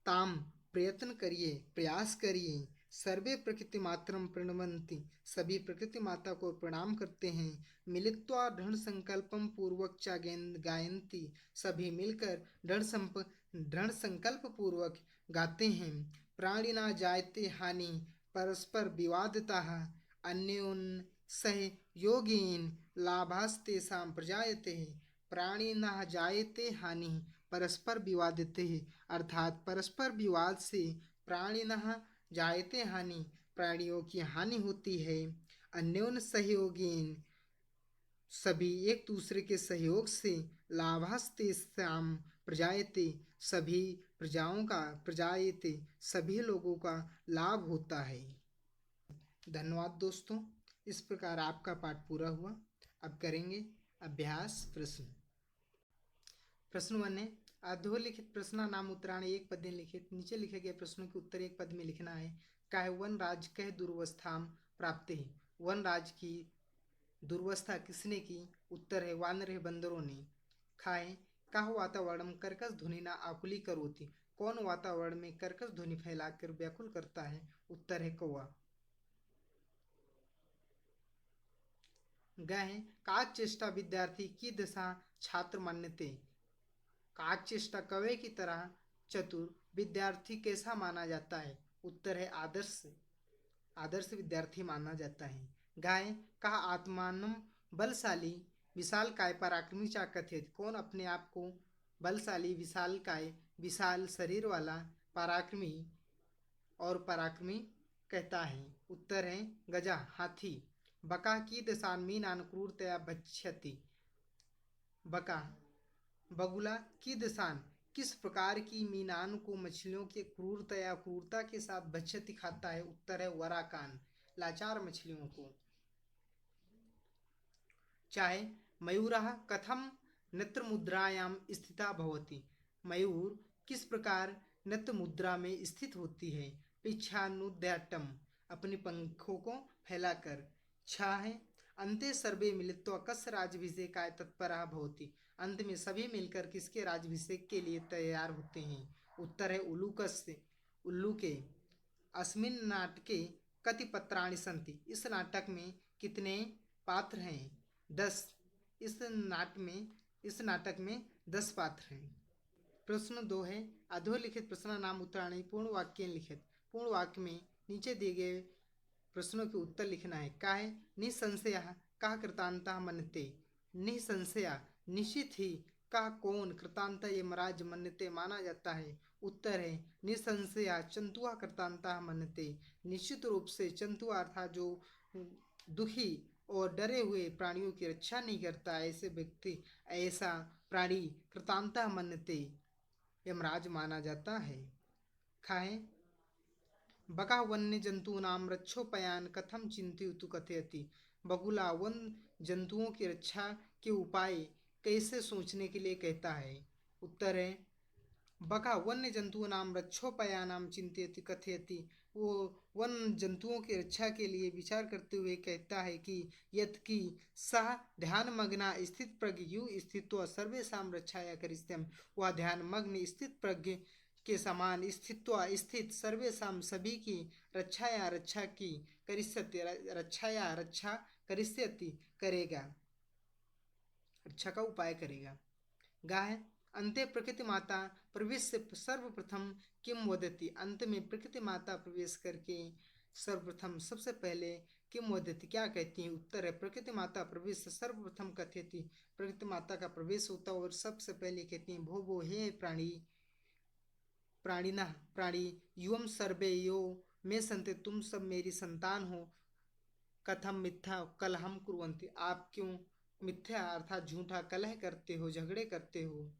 ताम प्रयत्न करिए, प्रयास करिए। सर्वे प्रकृति मात्रम प्रणवंती, सभी प्रकृति माता को प्रणाम करते हैं। मिलित्वा दृढ़ संकल्पम पूर्वक चा गायंती, सभी मिलकर दृढ़ संकल्प पूर्वक गाते हैं। प्राणी ना जायते हानि परस्पर विवादता अन्योन सह योगीन लाभास्तेषां प्रजायते। प्राणी न जायते हानि परस्पर विवादते, अर्थात परस्पर विवाद से प्राणी न जायते हानि, प्राणियों की हानि होती है। अन्योन सहयोगीन, सभी एक दूसरे के सहयोग से, लाभास्तेषां प्रजायते, सभी प्रजाओं का, प्रजायते सभी लोगों का लाभ होता है। धन्यवाद दोस्तों, इस प्रकार आपका पाठ पूरा हुआ। अब करेंगे अभ्यास प्रश्न। प्रश्न 1 है, अधोलिखित प्रश्न नाम उत्तराणी एक पद में लिखित, नीचे लिखे गए प्रश्नों के उत्तर एक पद में लिखना है। कह वन राज कह दुर्वस्था प्राप्त है, वन राज की दुर्वस्था किसने की? उत्तर है वानर बंदरों ने। खाए कह वातावरण कर्कश ध्वनि ना आकुली करोति, कौन वातावरण में कर्कश ध्वनि फैलाकर व्याकुल करता है? उत्तर है कौवा। गए काक चेष्टा विद्यार्थी की दशा छात्र मान्यते, काक चेष्टा कौवे की तरह चतुर विद्यार्थी कैसा माना जाता है? उत्तर है आदर्श, आदर्श विद्यार्थी माना जाता है। गाय कहा आत्मान बलशाली विशाल काय पराक्रमी चा कथित, कौन अपने आप को बलशाली, विशाल काय, विशाल शरीर वाला, पराक्रमी और पराक्रमी कहता है? उत्तर है गजा, हाथी। बका की दशान मीनान क्रूरतया भक्ष्यति, बका बगुला की दशान किस प्रकार की मीनान को, मछलियों के क्रूरतया, क्रूरता के साथ भक्ष्यति खाता है? उत्तर है वराकान, लाचार मछलियों को। चाहे मयूरः कथम नेत्र मुद्रायाम स्थिता भवति, मयूर किस प्रकार नृत्य मुद्रा में स्थित होती है। पिछानुद्याटम, अपने पंखों को फैलाकर। छा है अंते सर्वे मिलित्वा कस्य राज्याभिषेकाय तत्परः भवति, अंत में सभी मिलकर किसके राज्याभिषेक के लिए तैयार होते हैं। उत्तर है उल्लूकस्य, उल्लू के। अस्मिन् नाटके कति पत्राणि सन्ति, इस नाटक में कितने पात्र हैं। 10। इस नाटक में 10 पात्र हैं। प्रश्न 2 है अधोलिखित प्रश्न नाम उत्तराणि पूर्ण वाक्य लिखित। पूर्ण वाक्य में नीचे दिए गए प्रश्नों के उत्तर लिखना है। का है निसंशय कः कृतांतः मन्यते, निसंशय निश्चित ही का कौन कृतांत यमराज मन्यते माना जाता है। उत्तर है निसंशय चंतुआ कृतांतः मन्यते, निश्चित रूप से चंतुआ अर्थात जो दुखी और डरे हुए प्राणियों की रक्षा नहीं करता ऐसे व्यक्ति, ऐसा प्राणी कृतांतः मन्यते यमराज माना जाता है। खाए बका वन्य जंतूनाम रक्षोपयान कथम चिंतयतु कथयति, बगुला वन जंतुओं की रक्षा के उपाय कैसे सोचने के लिए कहता है। उत्तर है बका वन्य जंतूनाम रक्षोपयानाम चिंतयति कथयति, वो वन जंतुओं की रक्षा के लिए विचार करते हुए कहता है कि यत् की सह ध्यान मग्ना स्थित प्रज्ञ यु स्थित्वा सर्वेषां रक्षाया करिष्यम, वह ध्यान मग्न स्थित प्रज्ञ के समान स्थित सर्वेषां सभी की रक्षा की करिष्यति, रक्षा करिष्यति करेगा, रक्षा का उपाय करेगा। गाय अंते प्रकृति माता प्रवेश से सर्वप्रथम किम वदति, अंत में प्रकृति माता प्रवेश करके सर्वप्रथम सबसे पहले किम वदति क्या कहती है। उत्तर है प्रकृति माता प्रवेश से सर्वप्रथम कथयति, प्रकृति माता का प्रवेश होता और सबसे पहले कहती हैं भो भो हे प्राणी युवम सर्वे यो में संते, तुम सब मेरी संतान हो। कथम मिथ्या कलहम कुर्वन्ति, आप क्यों मिथ्या अर्थात झूठा कलह करते हो, झगड़े करते हो।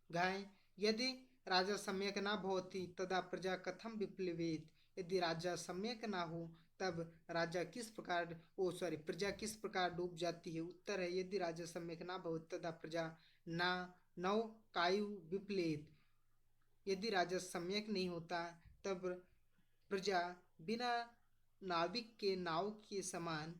गाय यदि राजा सम्यक ना भवति तदा प्रजा कथम विप्लवेत, यदि राजा सम्यक ना हो तब प्रजा किस प्रकार डूब जाती है। उत्तर है यदि राजा सम्यक ना भवति तदा प्रजा ना नव कायु विप्लेत, यदि राजा सम्यक नहीं होता तब प्रजा बिना नाविक के नाव के समान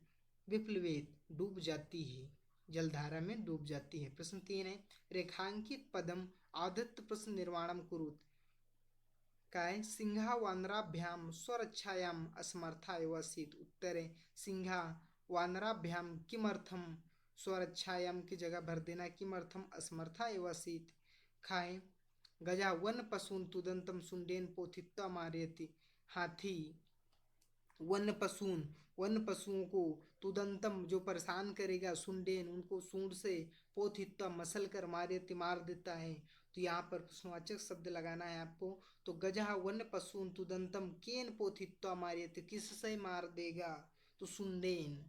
विप्लवेत डूब जाती है, जलधारा में डूब जाती है। प्रश्न 3 है रेखांकित पदम आदित्य प्रश्न निर्माणम कुरुत, काय सिंहा वानराभ्याम स्वरक्षायाम असमर्था एव आसीत्। उत्तर है सिंहा वानराभ्याम किमर्थम, स्वरक्षायाम की जगह भर देना, किमर्थम असमर्था एव आसीत्। खाए गजा वन पशून तुदंतम सुंडेन पोथित्वा मारयति, हाथी वन पशुओं को तुदंतम जो परेशान करेगा, सुंडेन उनको सूंड से, पोथित्वा मसल कर मार देता है। तो यहाँ पर प्रश्नवाचक शब्द लगाना है आपको। तो गजहा वन पशून तुदंतम केन पोथित्वा मारयति, किससे मार देगा, तो सुंडेन।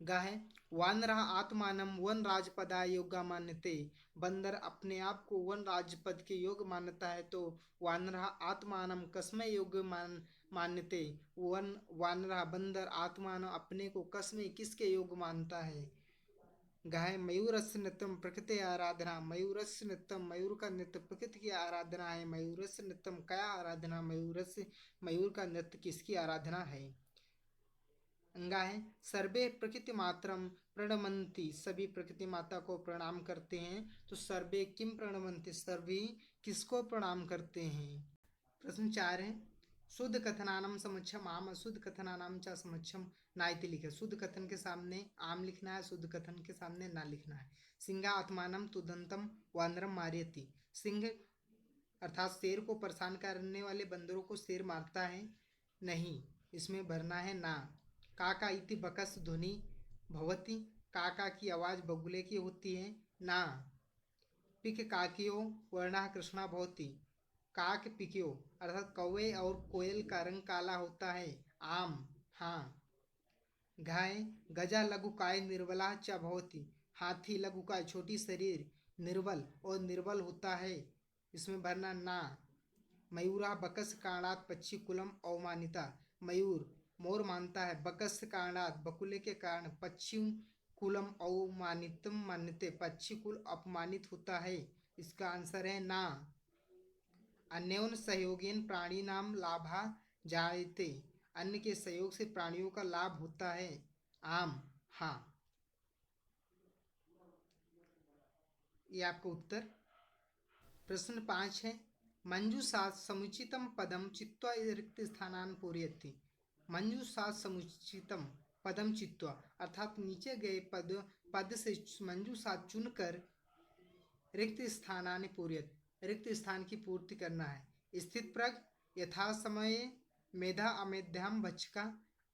गाय वानरः आत्मानं वन राजपदाय योग्य मान्यते, बंदर अपने आप को वन राजपद के योग्य मानता है। तो वानरः आत्मानं कस्मै योग्य मान्यते, वानरः बंदर आत्मानं अपने को कस्मै किसके योग्य मानता है। गाय मयूरस्य नृत्यम प्रकृति आराधना, मयूरस्य नृत्यम मयूर का नृत्य प्रकृति की आराधना है। मयूरस्य नृत्यम क्या आराधना, मयूर का नृत्य किसकी आराधना है। अंगा है सर्वे प्रकृति मात्रम प्रणमंती, सभी प्रकृति माता को प्रणाम करते हैं। तो सर्वे किम प्रणमंती, सभी किसको प्रणाम करते हैं। प्रश्न 4 है शुद्ध कथनानाम समक्षम आम अशुद्ध कथनानाम च समक्षम नाइति लिखे। शुद्ध कथन के सामने आम लिखना है, शुद्ध कथन के सामने ना लिखना है। सिंहा आत्मानम तुदंतम वानरम मारयति, सिंह अर्थात शेर को परेशान करने वाले बंदरों को शेर मारता है नहीं, इसमें भरना है ना। काका इति बकस ध्वनि भवति, काका की आवाज बगुले की होती है ना। पिक काकियो वर्णः कृष्णा भवति, काक पिकियो अर्थात कौवे और कोयल का रंग काला होता है आम हाँ। घाय गजा लघुकाय निर्बला च भवति, हाथी लघुकाय छोटी शरीर निर्बल और निर्बल होता है, इसमें भरना ना। मयूरा बकस कारणात पक्षी कुलम अवमानिता, मयूर मोर मानता है बकस कारणात बकुले के कारण, पक्षी कुलम अवमानितम मान्यते, पक्षी कुल अपमानित होता है, इसका आंसर है ना। अन्योन सहयोगेन प्राणिनां लाभा जायते, अन्य के सहयोग से प्राणियों का लाभ होता है। आम, हाँ। ये आपका उत्तर। प्रश्न 5 है, मंजूषात् समुचितम पदम चित्वा रिक्त स्थानान पूरयति। मंजूषात् समुचितम पदम चित्वा अर्थात नीचे गए पद से मंजूषात् चुनकर रिक्त स्थानानि पूरयत, रिक्त स्थान की पूर्ति करना है। स्थित प्रग, यथा समय, मेधा अमेध्याम बचका,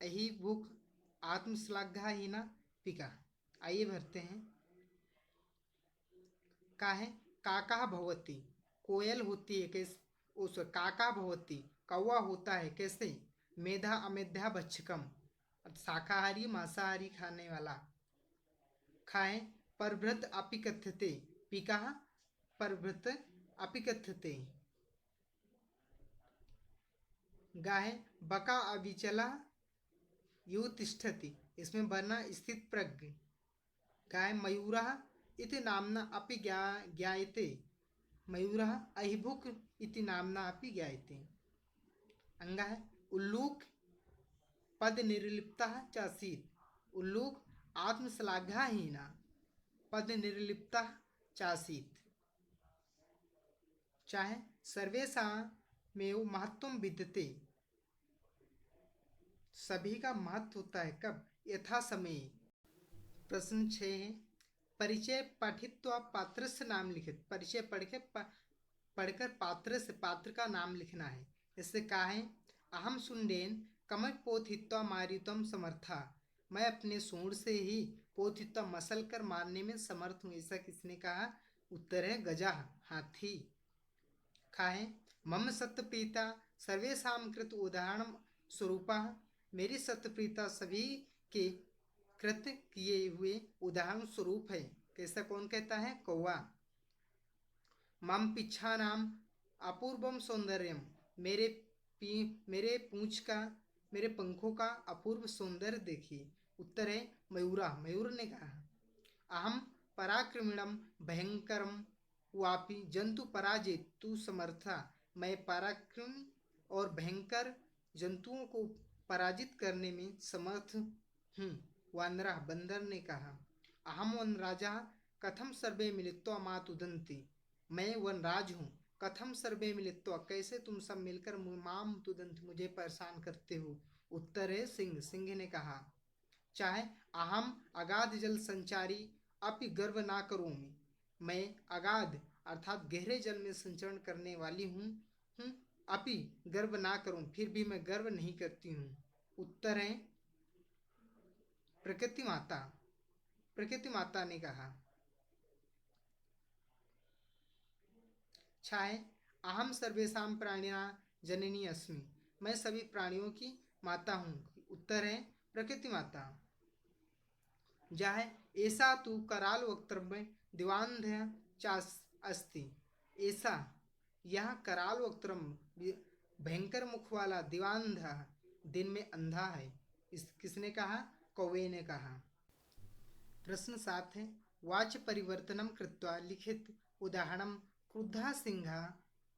अहि भूख, आत्मश्लाघाहीना, पिका। आइए भरते हैं। का है काका भवती, कोयल होती है कैसे, उस काका भवती कौवा होता है कैसे। मेधा अमेध्या बच्छकम, शाकाहारी मांसाहारी खाने वाला। खाए परभृत अपि कथ्यते, पिका परभृत अपि कथ्यते। गाय बका अविचला यु तिष्ठति, इसमें वरना स्थित प्रज्ञ। गाय मयूरः इति नाम्ना अपि ज्ञायते, मयूरः अहिभुक् इति नाम्ना अपि ज्ञायते। अंगा है उल्लूक पद निर्लिप्तः चासीत्, उल्लूक आत्मश्लाघाहीना पद निर्लिप्तः चासीत्। चाहे सर्वेषां में महत्वम विद्यते, सभी का महत्व होता है कब, यथा समय। प्रश्न 6 है, परिचय पठित्वा पात्र से नाम लिखित, परिचय पढ़कर पात्र का नाम लिखना है। इससे कहा है अहम सुंडेन कमक पोथित्वा मारितम समर्था, मैं अपने सूंड से ही पोथित्वा मसल कर मारने में समर्थ हूँ। ऐसा किसने कहा, उत्तर है गजा, हाथी। खा है मम सत्यप्रीता सर्वेषां कृत उदाहरण स्वरूपा, मेरी सत्यप्रीता सभी के कृत किए हुए उदाहरण स्वरूप है। कैसा कौन कहता है, कौवा। मम पिच्छा नाम अपूर्वम सौंदर्यम, मेरे पूंछ का, मेरे पंखों का अपूर्व सौंदर्य देखिए। उत्तर है मयूरा, मयूर ने कहा। अहम पराक्रमिणम भयंकरम वापि जंतु पराजेतु समर्था, मैं पराक्रमी और भयंकर जंतुओं को पराजित करने में समर्थ हूँ। वानरा, बंदर ने कहा। अहम वनराजा कथम सर्वे मिलित्वा मातुदंती, मैं वनराज हूँ। कथम सर्वे मिलित्वा, कैसे तुम सब मिलकर माम तुदंत, मुझे परेशान करते हो। उत्तर है सिंह, सिंह ने कहा। चाहे अहम अगाध जल संचारी अपि गर्व ना करूँ, मैं अगाध अर्थात गहरे जल में संचरण करने वाली हूँ, अपि गर्व ना करूँ, फिर भी मैं गर्व नहीं करती हूँ। उत्तर है प्रकृति माता, प्रकृति माता ने कहा। छाए अहम सर्वेषां प्राणिना जननी अस्मि, मैं सभी प्राणियों की माता हूँ। उत्तर है प्रकृति माता। जाहे ऐसा तू कराल वक्तव्य दिवांध्य चास अस्ति, ऐसा यह कराल वक्तव्य भयंकर मुख वाला दिवांधा दिन में अंधा है। इस किसने कहा, कौवे ने कहा। प्रश्न 7 है, वाच्य परिवर्तनम कृत्वा लिखित उदाहरणम क्रुद्धा सिंहा,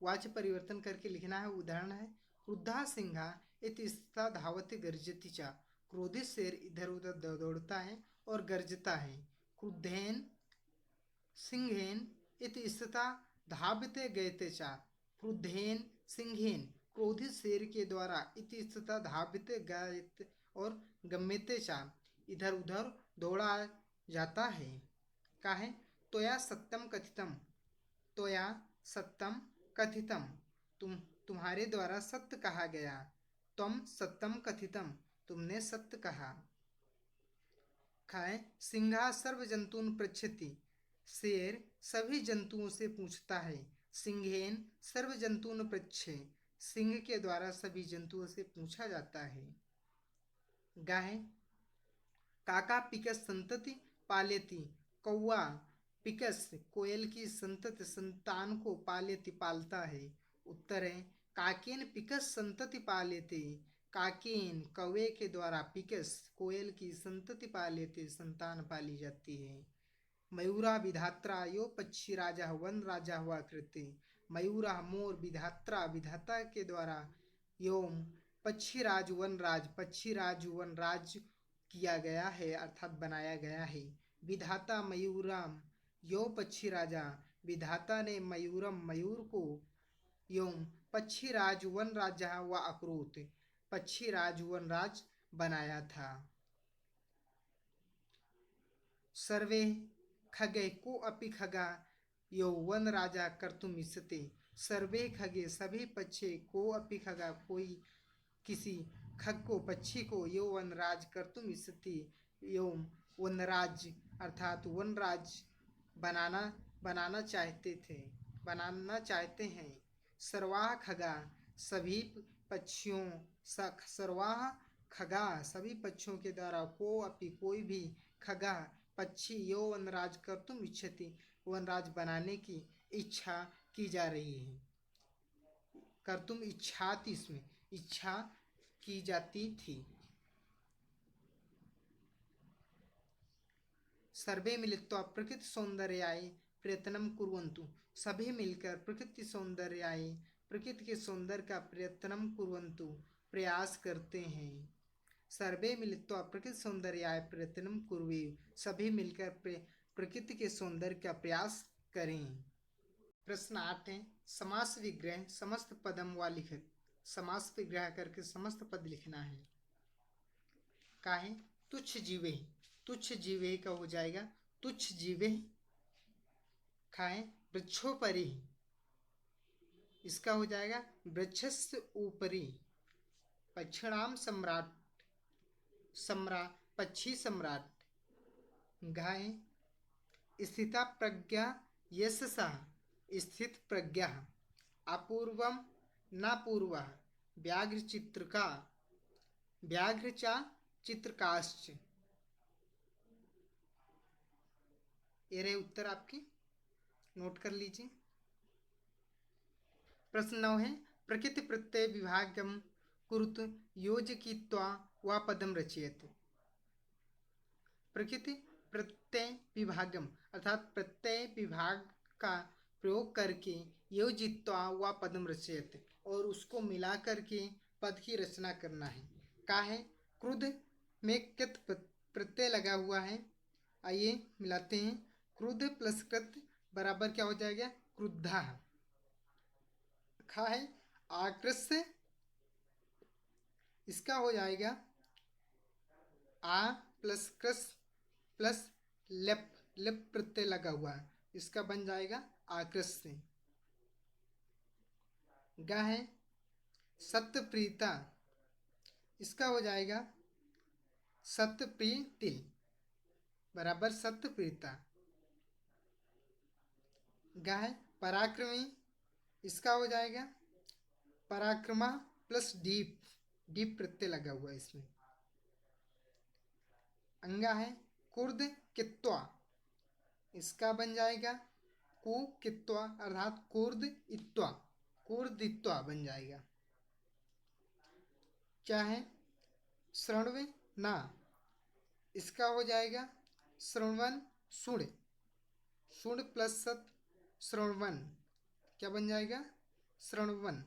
वाच्य परिवर्तन करके लिखना है। उदाहरण है क्रुद्धा सिंहा इति स्थिता धावति गर्जति चा, क्रोधित शेर इधर उधर दौड़ता है और गर्जता है। क्रुद्धेन सिंहेन इति स्थिता धावते गयते चा, क्रुद्धेन सिंहेन क्रोधित शेर के द्वारा इति स्थिता धावते गयते और गम्यते चा, इधर उधर दौड़ा जाता है। का है त्वया सत्यम कथितम, त्वया सत्यम कथितम, तुम्हारे द्वारा सत्य कहा गया। तुम सत्यम कथितम, तुमने सत्य कहा। खाए सिंहा सर्व जंतून पृच्छति, शेर सभी जंतुओं से पूछता है। सिंहेन सर्व जंतून पृच्छे, सिंह के द्वारा सभी जंतुओं से पूछा जाता है। गाय काका पिकस संतति पालेती, कौवा पिकस कोयल की संतति संतान को पालेती पालता है। उत्तर है काकेन पिकस संतति पालेते, काकेन कौवे के द्वारा पिकस कोयल की संतति पालेते संतान पाली जाती है। मयूरा विधात्रा यो पक्षी राजा वन राजा हुआ करते, मयूरा मोर, विधात्रा विधाता के द्वारा, योम पक्षीराज वनराज, पक्षीराज वनराज किया गया है अर्थात बनाया गया है। विधाता मयूरम, यो पक्षी राजा, विधाता ने मयूरम मयूर को, योम पक्षीराज वनराजा व अक्रूत, पक्षीराज वनराज बनाया था। सर्वे खगे को अपि खगा यो वन राजा कर्तुम इच्छते, सर्वे खगे सभी पक्षी को अपि खगा कोई किसी खग को पक्षी को यो वनराज कर्तुम इच्छति योम वनराज अर्थात वनराज बनाना चाहते हैं। सर्वाह खगा सभी पक्षियों, सर्वाह खगा सभी पक्षियों के द्वारा, को अपि कोई भी, खगा पक्षी यो वनराज कर्तुम इच्छति वनराज बनाने की इच्छा की जा रही है। कर्तुम इच्छाति, इसमें इच्छा की जाती थी। सर्वे मिलित्वा प्रकृति सौंदर्याय प्रयत्नम कुर्वन्तु, सभी मिलकर प्रकृति सौंदर्याय प्रकृति के सौंदर्य का प्रयत्नम कुर्वन्तु प्रयास करते हैं। सर्वे मिलित्वा प्रकृति सौंदर्याय प्रयत्नम कुर्वे, सभी मिलकर प्रकृति के सौंदर्य का प्रयास करें। प्रश्न 8 है, समास विग्रह समस्त पदम व लिखित, समास विग्रह करके समस्त पद लिखना है। का है तुच्छ जीवे, तुच्छ जीवे का हो जाएगा तुच्छ जीवे। खाए वृक्षोपरि, इसका हो जाएगा वृक्षस्य ऊपरी। पक्षिणाम सम्राट, पक्षी सम्राट। गाय स्थिता प्रज्ञा यशसा, स्थित प्रज्ञा। अपूर्वम न पूर्वः, व्याघ्र चित्रका, व्याघ्र चा चित्रकाश्च। ये रहे उत्तर आपके, नोट कर लीजिए। प्रश्न 9 है, प्रकृति प्रत्यय विभागम कुरुत योजकित्वा वा पदम रचयत। प्रकृति प्रत्यय विभागम अर्थात प्रत्यय विभाग का प्रयोग करके योजित्वा व पदम रचयत, और उसको मिला करके पद की रचना करना है। का है क्रुद्ध में कृत प्रत्यय लगा हुआ है। आइए मिलाते हैं। क्रुद्ध प्लस कृत बराबर क्या हो जाएगा, क्रुद्धा। खा है आकृष्य, इसका हो जाएगा आ प्लस कृस प्लस लेप, लेप प्रत्यय लगा हुआ है, इसका बन जाएगा आकृष्य। गा है सत्यप्रीता, इसका हो जाएगा सत्यप्रीति बराबर सत्यप्रीता। गा है पराक्रमी, इसका हो जाएगा पराक्रमा प्लस डीप, डीप प्रत्यय लगा हुआ है इसमें। अंगा है कुर्द कित्वा, इसका बन जाएगा कु कित्वा अर्थात कुर्द इत्वा, कुर्दित्वा बन जाएगा। क्या है श्रवण ना, इसका हो जाएगा श्रवण सुड़, सुड़ प्लस सत श्रवण, क्या बन जाएगा श्रवण।